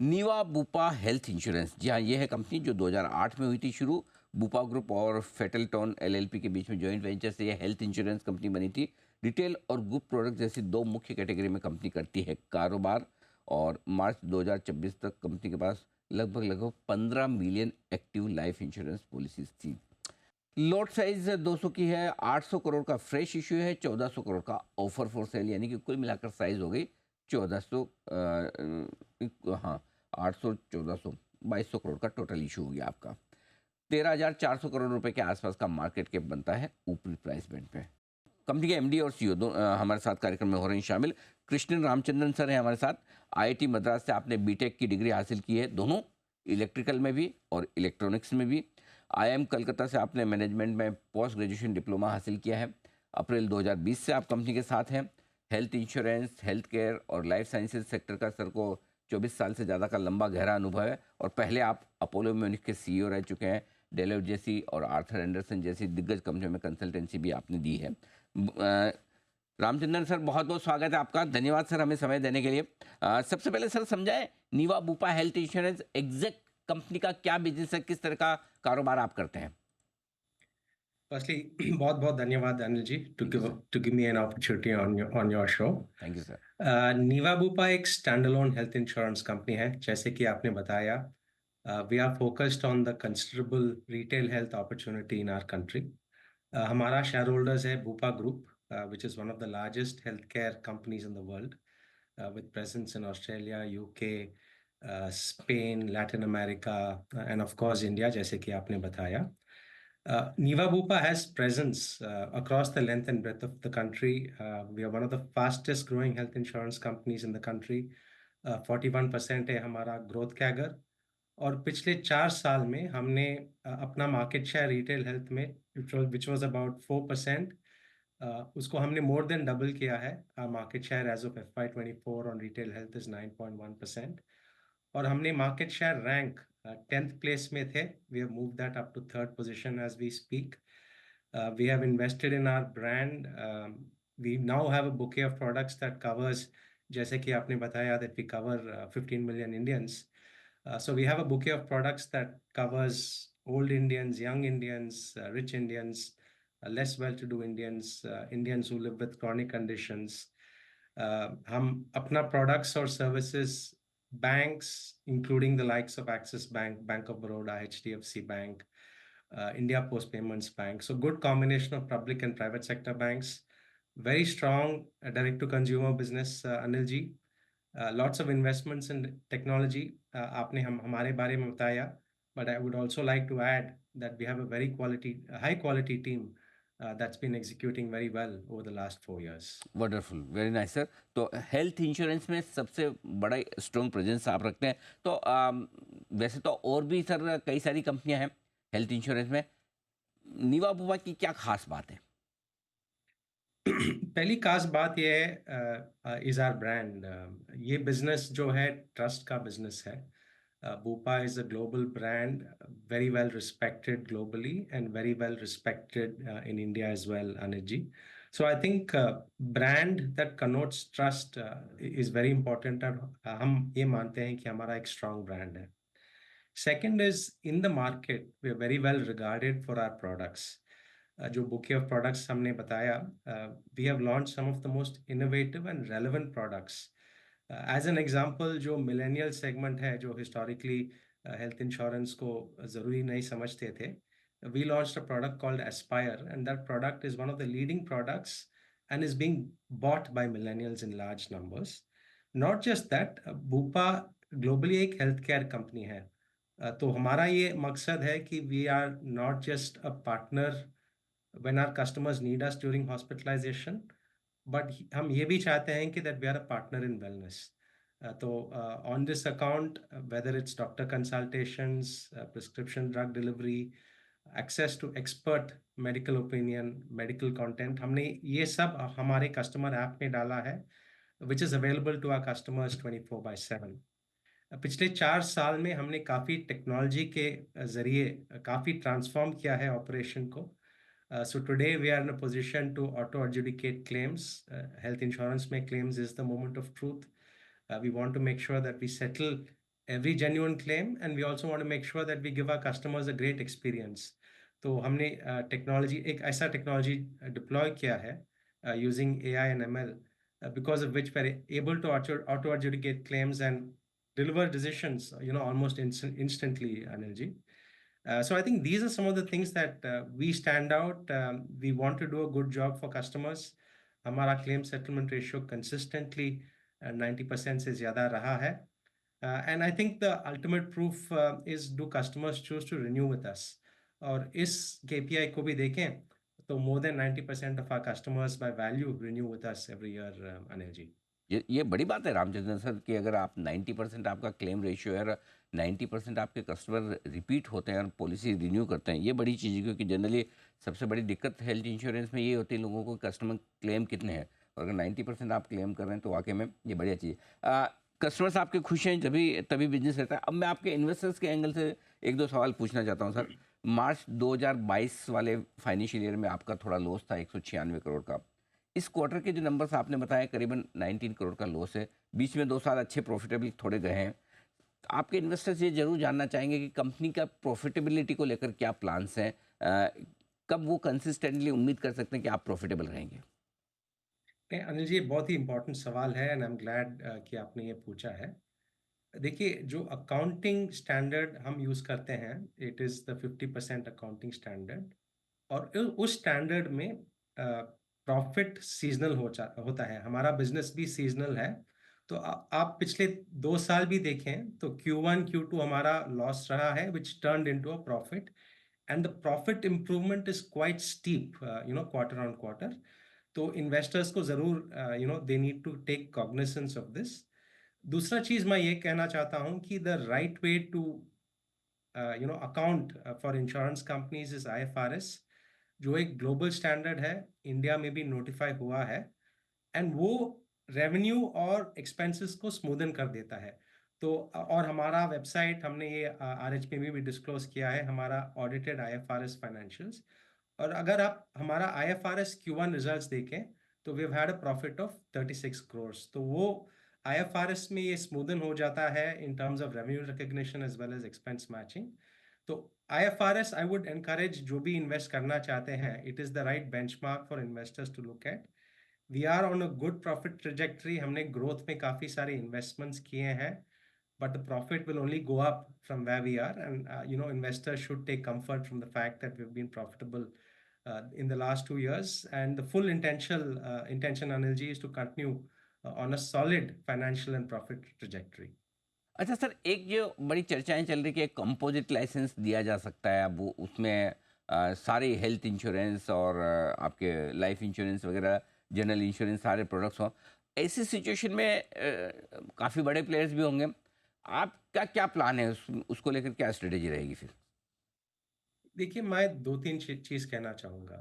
नीवा Bupa health insurance, जी हाँ, ये है कंपनी जो 2008 में हुई थी शुरू। बुपा ग्रुप और फेटलटॉन एलएलपी के बीच में जॉइंट वेंचर से ये हेल्थ इंश्योरेंस कंपनी बनी थी। रिटेल और ग्रुप प्रोडक्ट जैसी दो मुख्य कैटेगरी में कंपनी करती है कारोबार। और मार्च 2026 तक कंपनी के पास लगभग लगभग 15 million active life insurance policies थी। लॉट साइज 200 की है। 800 करोड़ का फ्रेश इश्यू है, 1400 करोड़ का ऑफर फॉर सेल, यानी कि कुल मिलाकर साइज हो गई 1400। हाँ, 800, 1400, 2200 करोड़ का टोटल इशू हो गया आपका। 13,400 करोड़ रुपए के आसपास का मार्केट कैप बनता है ऊपरी प्राइस बैंड पे। कंपनी के एमडी और सीईओ हमारे साथ कार्यक्रम में हो रहे हैं शामिल। कृष्णन रामचंद्रन सर हैं हमारे साथ। आईआईटी मद्रास से आपने बीटेक की डिग्री हासिल की है, दोनों इलेक्ट्रिकल में भी और इलेक्ट्रॉनिक्स में भी। आईआईएम कलकत्ता से आपने मैनेजमेंट में पोस्ट ग्रेजुएशन डिप्लोमा हासिल किया है। अप्रैल 2020 से आप कंपनी के साथ हैं। हेल्थ इंश्योरेंस, हेल्थ केयर और लाइफ साइंसेज सेक्टर का सर को 24 साल से ज़्यादा का लंबा गहरा अनुभव है। और पहले आप अपोलो म्यूनिक के सीईओ रह चुके हैं। डेलोइट जैसी और आर्थर एंडरसन जैसी दिग्गज कंपनियों में कंसल्टेंसी भी आपने दी है। रामचंद्रन सर, बहुत बहुत स्वागत है आपका। धन्यवाद सर हमें समय देने के लिए। सबसे पहले सर समझाएं, Niva Bupa health insurance exact company का क्या बिजनेस है, किस तरह का कारोबार आप करते हैं? Firstly, बहुत बहुत धन्यवाद Anil ji to thank you give sir. to give me an opportunity on your show. Thank you sir. Niva Bupa एक स्टैंडअलोन हेल्थ इंश्योरेंस कंपनी है। जैसे कि आपने बताया, we are focused on the considerable retail health opportunity in our country. हमारा share holders है Bupa group, which is one of the largest healthcare companies in the world, with presence in Australia, UK, Spain, Latin America, and of course India, जैसे कि आपने बताया। Niva Bupa has presence across the length and breadth of the country. We are one of the fastest growing health insurance companies in the country. 41% है हमारा growth CAGR. और पिछले 4 साल में हमने अपना मार्केट शेयर रिटेल हेल्थ में which was about 4%, उसको हमने मोर देन डबल किया है। Market share as of FY24 on retail health is 9.1%। और हमने market share rank 10th place में थे। We have move that up to third position as we speak. We have invested in our brand. We now have a bouquet of products that covers, जैसे कि आपने बताया that we cover 15 million Indians. So we have a bouquet of products that covers old Indians, young Indians, rich Indians, less well-to-do Indians, Indians who live with chronic conditions. हम अपना products और services banks, including the likes of Axis Bank, Bank of Baroda, HDFC Bank, India Post Payments Bank. So good combination of public and private sector banks. Very strong direct-to-consumer business, Anil ji. Lots of investments in technology. आपने हमारे बारे में बताया, but I would also like to add that we have a high quality team that's been executing very well over the last 4 years. Wonderful, very nice sir. तो health insurance में सबसे बड़ा strong presence आप रखते हैं। तो वैसे तो और भी सर कई सारी कंपनियां हैं हेल्थ इंश्योरेंस में। नीवा बुपा की क्या खास बात है? पहली खास बात यह है, इज आर ब्रांड। ये बिजनेस जो है ट्रस्ट का बिजनेस है। Bupa is a global brand, very well respected globally and very well respected in India as well, Anil. So I think brand that connotes trust is very important, और हम ये मानते हैं कि हमारा एक strong brand है। Second is, in the market we are very well regarded for our products. जो bouquet of products हमने बताया, we have launched some of the most innovative and relevant products. As an example, जो millennial segment है, जो historically health insurance को ज़रूरी नहीं समझते थे, we launched a product called Aspire, and that product is one of the leading products and is being bought by millennials in large numbers. Not just that, Bupa globally एक health care company है। तो हमारा ये मकसद है कि we are not just a partner when our customers need us during hospitalization, but हम ये भी चाहते हैं कि that we are a partner in wellness. तो on this account, whether it's doctor consultations, prescription drug delivery, access to expert medical opinion, medical content, हमने ये सब हमारे customer app में डाला है, which is available to our customers 24/7. पिछले 4 साल में हमने काफ़ी टेक्नोलॉजी के ज़रिए काफ़ी ट्रांसफॉर्म किया है ऑपरेशन को। So today we are in a position to auto adjudicate claims. Health insurance में claims is the moment of truth. We want to make sure that we settle every genuine claim, and we also want to make sure that we give our customers a great experience. तो हमने technology एक ऐसा technology deploy किया है using AI and ML, because of which we're able to auto adjudicate claims and deliver decisions, almost instantly, Anilji. So I think these are some of the things that we stand out. We want to do a good job for customers. हमारा claim settlement ratio consistently 90% से ज़्यादा रहा है. And I think the ultimate proof is, do customers choose to renew with us? और इस KPI को भी देखें तो more than 90% of our customers by value renew with us every year, Anil ji. ये बड़ी बात है रामचंद्रन सर कि अगर आप 90% आपका क्लेम रेशियो है और 90% आपके कस्टमर रिपीट होते हैं और पॉलिसी रिन्यू करते हैं, ये बड़ी चीज़ है क्योंकि जनरली सबसे बड़ी दिक्कत हेल्थ इंश्योरेंस में ये होती है लोगों को कस्टमर क्लेम कितने हैं, और अगर 90% आप क्लेम कर रहे हैं तो वाकई में ये बढ़िया चीज़ है। कस्टमर्स आपके खुश हैं तभी तभी बिजनेस रहता है। अब मैं आपके इन्वेस्टर्स के एंगल से एक दो सवाल पूछना चाहता हूँ सर। मार्च 2022 वाले फाइनेंशियल ईयर में आपका थोड़ा लॉस था 196 करोड़ का। इस क्वार्टर के जो नंबर्स आपने बताए करीबन 19 करोड़ का लॉस है। बीच में 2 साल अच्छे प्रॉफिटेबल थोड़े गए हैं। आपके इन्वेस्टर्स ये ज़रूर जानना चाहेंगे कि कंपनी का प्रॉफिटेबिलिटी को लेकर क्या प्लान्स हैं? कब वो कंसिस्टेंटली उम्मीद कर सकते हैं कि आप प्रॉफिटेबल रहेंगे? नहीं, अनिल जी, ये बहुत ही इम्पोर्टेंट सवाल है एंड आई एम ग्लैड कि आपने ये पूछा है। देखिए, जो अकाउंटिंग स्टैंडर्ड हम यूज़ करते हैं, it is the 50% accounting standard, और उस स्टैंडर्ड में प्रॉफिट सीज़नल होता है। हमारा बिज़नेस भी सीज़नल है। तो आप पिछले 2 साल भी देखें तो Q1, Q2 हमारा लॉस रहा है, which turned into a profit, and the profit improvement is quite steep, quarter on quarter. तो इन्वेस्टर्स को ज़रूर they need to take cognizance of this. दूसरा चीज़ मैं ये कहना चाहता हूँ कि the right way to account for insurance companies is IFRS, जो एक ग्लोबल स्टैंडर्ड है, इंडिया में भी नोटिफाई हुआ है, एंड वो रेवेन्यू और एक्सपेंसेस को स्मूदन कर देता है। तो और हमारा वेबसाइट, हमने ये RHP में भी डिस्क्लोज किया है, हमारा ऑडिटेड IFRS फाइनेंशियल्स। और अगर आप हमारा IFRS Q1 रिजल्ट्स देखें तो we have had a profit of 36 crore. तो वो IFRS में ये स्मूदन हो जाता है in terms of revenue recognition as well as expense matching. तो IFRS, आई वुड एनकरेज जो भी इन्वेस्ट करना चाहते हैं, it is the right benchmark for investors to look at. We are on a good profit trajectory. हमने growth में काफ़ी सारे इन्वेस्टमेंट्स किए हैं, but the profit will only go up from where we are. And investors should take comfort from the fact that we've been profitable in the last 2 years, and the full intention, Anilji, is to continue on a solid financial and profit trajectory. अच्छा sir, एक जो बड़ी चर्चाएं चल रही कि एक composite licence दिया जा सकता है, अब वो उसमें सारे हेल्थ इंश्योरेंस और आपके लाइफ इंश्योरेंस वगैरह जनरल इंश्योरेंस सारे प्रोडक्ट्स हों। ऐसी सिचुएशन में काफ़ी बड़े प्लेयर्स भी होंगे। आपका क्या प्लान है उसको लेकर क्या स्ट्रेटेजी रहेगी फिर? देखिए, मैं दो तीन चीज कहना चाहूंगा।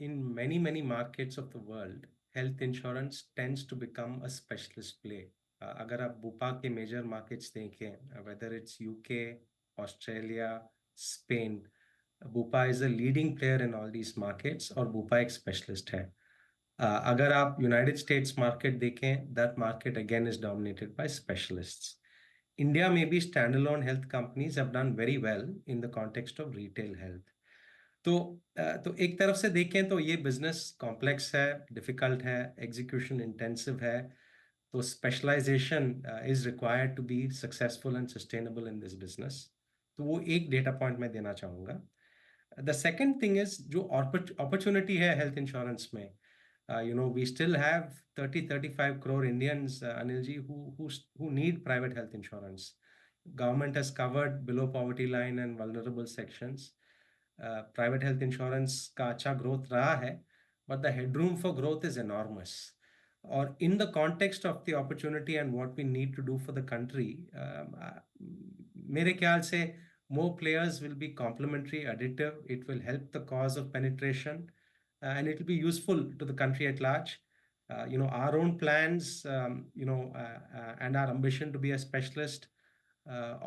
In many many markets of the world, health insurance tends to become a specialist play. अगर आप बुपा के मेजर मार्केट्स देखें, whether it's UK, Australia, Spain, Bupa is a leading player in all these markets, और Bupa एक specialist है। अगर आप United States market देखें, that market again is dominated by specialists. India, maybe standalone health companies have done very well in the context of retail health. तो एक तरफ से देखें तो ये बिजनेस कॉम्प्लेक्स है, डिफिकल्ट है, एग्जीक्यूशन इंटेंसिव है। तो specialization is required to be successful and sustainable in this business. तो वो एक डेटा पॉइंट मैं देना चाहूँगा। द सेकेंड थिंग इज, जो अपॉर्चुनिटी है हेल्थ इंश्योरेंस में, we still have 35 crore Indians, Anilji, who need private health insurance. Government has covered below poverty line and vulnerable sections. Private health insurance का अच्छा growth रहा है, but the headroom for growth is enormous. Or in the context of the opportunity and what we need to do for the country, मेरे ख्याल से more players will be complementary, additive. It will help the cause of penetration, and it will be useful to the country at large. Our own plans, and our ambition to be a specialist,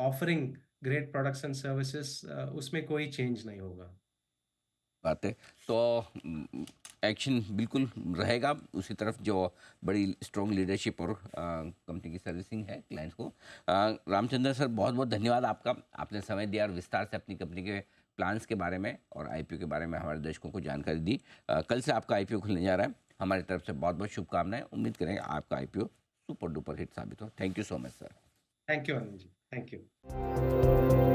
offering great products and services, उसमें कोई change नहीं होगा. बात है। तो action बिल्कुल रहेगा उसी तरफ जो बड़ी स्ट्रॉन्ग लीडरशिप और कंपनी की सर्विसिंग है क्लाइंट्स को। रामचंद्र सर, बहुत बहुत धन्यवाद आपका। आपने समय दिया और विस्तार से अपनी कंपनी के प्लान्स के बारे में और आईपीओ के बारे में हमारे दर्शकों को जानकारी दी। कल से आपका आईपीओ खुलने जा रहा है। हमारी तरफ से बहुत बहुत शुभकामनाएं। उम्मीद करेंगे आपका आईपीओ सुपर डुपर हिट साबित हो। Thank you so much sir. Thank you Anil ji, thank you.